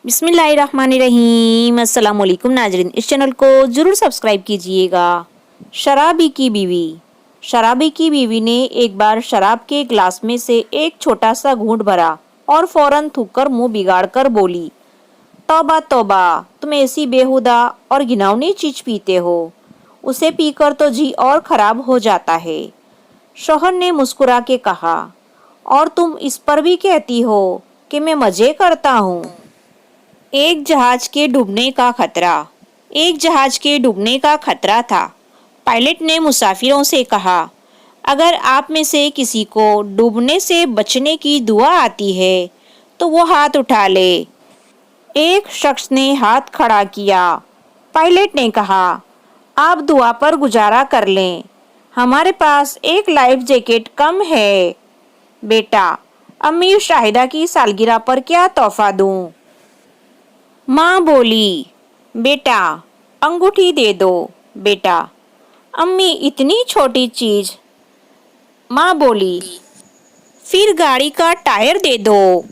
बिस्मिल्लाहिर्रहमानिर्रहीम। अस्सलाम वालेकुम नाजरीन, इस चैनल को ज़रूर सब्सक्राइब कीजिएगा। शराबी की बीवी। शराबी की बीवी ने एक बार शराब के ग्लास में से एक छोटा सा घूंट भरा और फौरन थूककर मुंह बिगाड़कर बोली, तौबा तौबा, तुम ऐसी बेहुदा और घिनौनी चीज पीते हो, उसे पीकर तो जी और खराब हो जाता है। शौहर ने मुस्कुरा के कहा, और तुम इस पर भी कहती हो कि मैं मजे करता हूँ। एक जहाज के डूबने का खतरा। एक जहाज के डूबने का खतरा था। पायलट ने मुसाफिरों से कहा, अगर आप में से किसी को डूबने से बचने की दुआ आती है तो वो हाथ उठा ले। एक शख्स ने हाथ खड़ा किया। पायलट ने कहा, आप दुआ पर गुजारा कर लें, हमारे पास एक लाइफ जैकेट कम है। बेटा, अम्मी शाहिदा की सालगिरह पर क्या तोहफा दूं? माँ बोली, बेटा अंगूठी दे दो। बेटा, अम्मी इतनी छोटी चीज। माँ बोली, फिर गाड़ी का टायर दे दो।